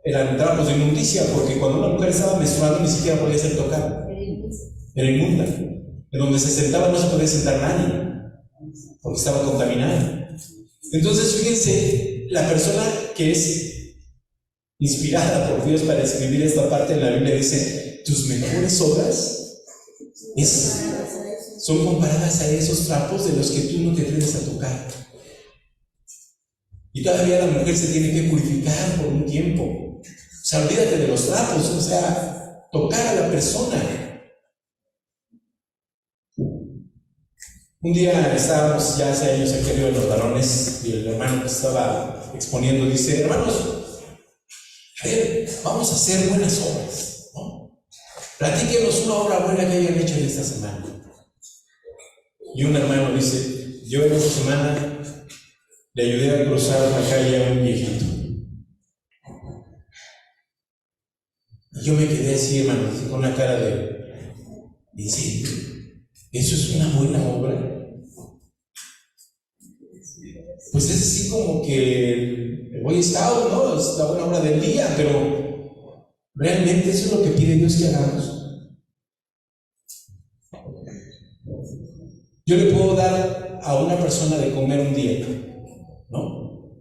eran trapos de inmundicia, porque cuando una mujer estaba menstruando ni siquiera podía ser tocada. Era inmunda. En donde se sentaba no se podía sentar nadie, porque estaba contaminada. Entonces, fíjense, la persona que es inspirada por Dios para escribir esta parte en la Biblia dice, tus mejores obras son comparadas a esos trapos de los que tú no te atreves a tocar. Y todavía la mujer se tiene que purificar por un tiempo. O sea, olvídate de los trapos, o sea, tocar a la persona. Un día estábamos ya hace años aquí arriba de los varones y el hermano que estaba exponiendo dice, hermanos, A ver, vamos a hacer buenas obras, ¿no? Platíquenos una obra buena que hayan hecho en esta semana. Y un hermano dice, yo en esta semana le ayudé a cruzar la calle a un viejito. Y yo me quedé así, hermano, así con una cara de, dice, ¿eso es una buena obra? Pues es así como que el Boy Scout, ¿no? Es la buena obra del día, pero ¿realmente eso es lo que pide Dios que hagamos? Yo le puedo dar a una persona de comer un día, ¿no?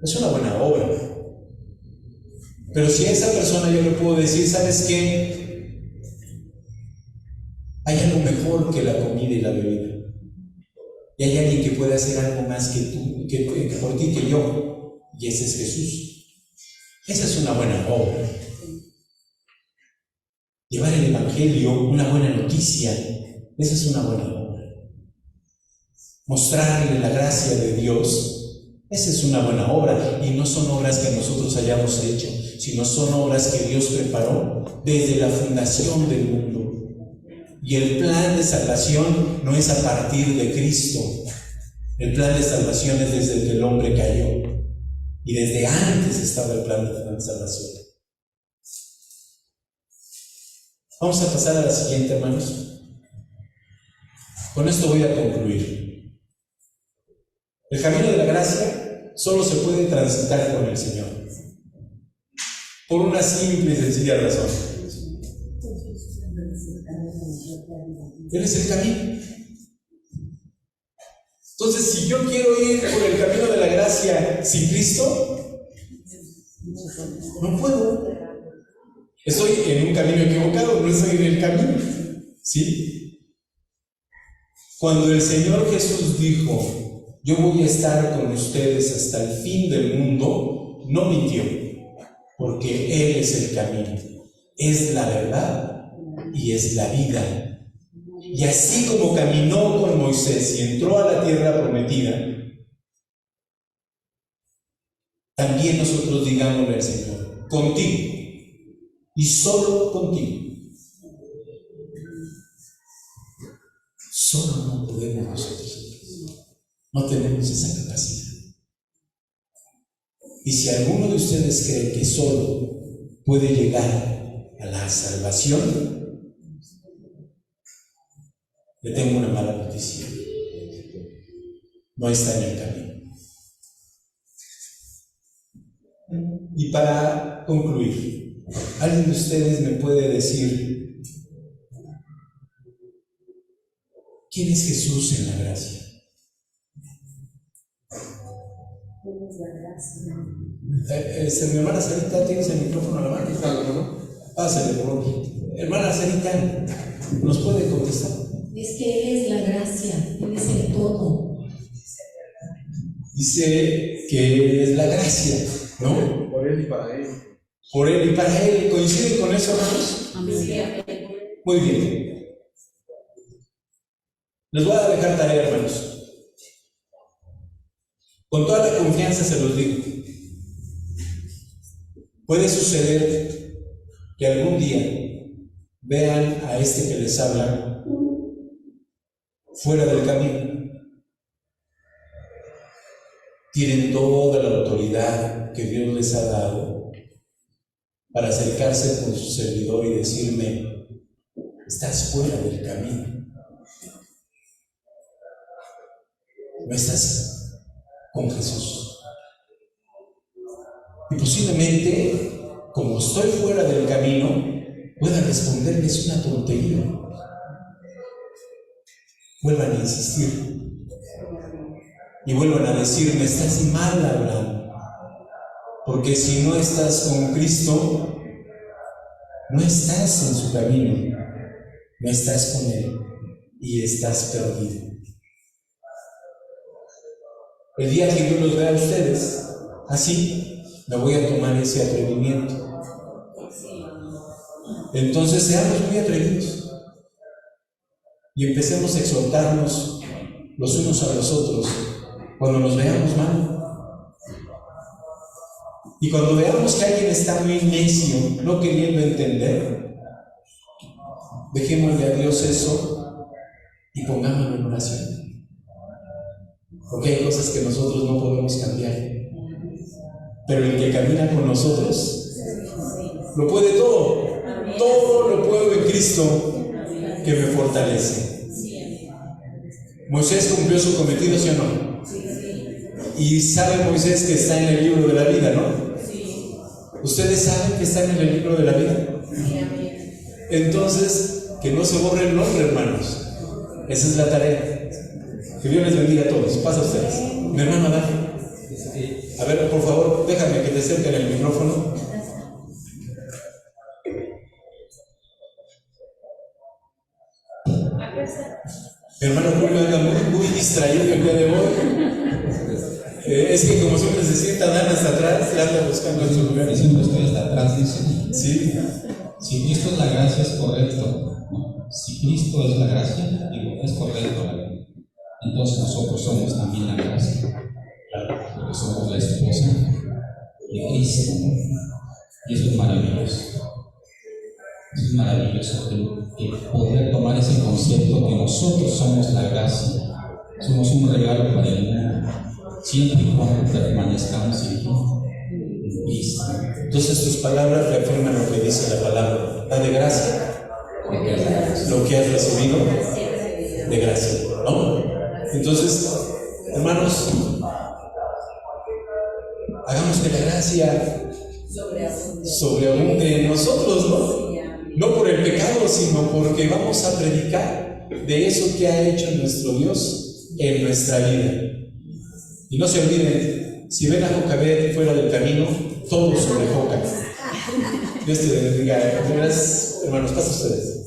Es una buena obra. Pero si a esa persona yo le puedo decir, ¿sabes qué? Hay algo mejor que la comida y la bebida. Y hay alguien que puede hacer algo más que tú, que por ti, que yo. Y ese es Jesús. Esa es una buena obra. Llevar el Evangelio, una buena noticia, esa es una buena obra. Mostrarle la gracia de Dios, esa es una buena obra. Y no son obras que nosotros hayamos hecho, sino son obras que Dios preparó desde la fundación del mundo. Y el plan de salvación no es a partir de Cristo. El plan de salvación es desde que el hombre cayó. Y desde antes estaba el plan de salvación. Vamos a pasar a la siguiente, hermanos. Con esto voy a concluir. El camino de la gracia solo se puede transitar con el Señor. Por una simple y sencilla razón. Él es el camino. Entonces, si yo quiero ir por el camino de la gracia sin Cristo, no puedo. Estoy en un camino equivocado, no estoy en el camino. ¿Sí? Cuando el Señor Jesús dijo, yo voy a estar con ustedes hasta el fin del mundo, no mintió, porque Él es el camino, es la verdad y es la vida. Y así como caminó con Moisés y entró a la tierra prometida, también nosotros digámosle al Señor, contigo y solo contigo. Solo no podemos nosotros, no tenemos esa capacidad. Y si alguno de ustedes cree que solo puede llegar a la salvación, le tengo una mala noticia. No está en el camino. Y para concluir, ¿alguien de ustedes me puede decir quién es Jesús en la gracia? Mi hermana Sarita, ¿tienes el micrófono a la mano? Pásale, por favor. Hermana Sarita, ¿nos puede contestar? Es que Él es la gracia, Él es el todo. Dice que Él es la gracia, ¿no? Por Él y para Él. Por Él y para Él. ¿Coinciden con eso, hermanos? Amén. Muy bien. Les voy a dejar tarea, hermanos. Con toda la confianza se los digo. Puede suceder que algún día vean a este que les habla fuera del camino. Tienen toda la autoridad que Dios les ha dado para acercarse con su servidor y decirme, estás fuera del camino. No estás con Jesús. Y posiblemente, como estoy fuera del camino, pueda responderme, es una tontería. Vuelvan a insistir y vuelvan a decirme, estás mal, Abraham, porque si no estás con Cristo, no estás en su camino, no estás con Él y estás perdido. El día que yo los vea a ustedes así, me voy a tomar ese atrevimiento. Entonces seamos muy atrevidos y empecemos a exhortarnos los unos a los otros cuando nos veamos mal. Y cuando veamos que alguien está muy necio, no queriendo entender, dejémosle a Dios eso y pongámoslo en oración. Porque hay cosas que nosotros no podemos cambiar. Pero el que camina con nosotros lo puede todo. Todo lo puedo en Cristo que me fortalece. Moisés cumplió su cometido, ¿sí o no? Y sabe Moisés que está en el libro de la vida, ¿no? ¿Ustedes saben que están en el libro de la vida? Entonces, que no se borre el nombre, hermanos. Esa es la tarea. Que Dios les bendiga a todos. Pasa a ustedes. Mi hermano Adán. A ver, por favor, déjame que te acerquen el micrófono. Mi hermano Julio anda muy distraído el día de hoy. Es que como siempre se sienta Dan hasta atrás, le anda buscando en su lugar. Siempre estoy hasta atrás, dice. Sí. Si Cristo es la gracia, es correcto, ¿no? Si Cristo es la gracia, digo, es correcto. Entonces nosotros somos también la gracia, porque somos la esposa de Cristo, ¿no? Y eso es maravilloso. Es maravilloso el poder tomar ese concepto que nosotros somos la gracia, somos un regalo para el mundo, siempre y cuando permanezcamos en Cristo. Entonces tus palabras reafirman lo que dice la palabra. Da de gracia lo que has recibido de gracia, ¿no? Entonces, hermanos, hagamos que la gracia sobreabunde en nosotros, ¿no? No por el pecado, sino porque vamos a predicar de eso que ha hecho nuestro Dios en nuestra vida. Y no se olviden, si ven a Jocabet fuera del camino, todo sobre Joca. Dios te bendiga. Gracias, hermanos, pasa ustedes.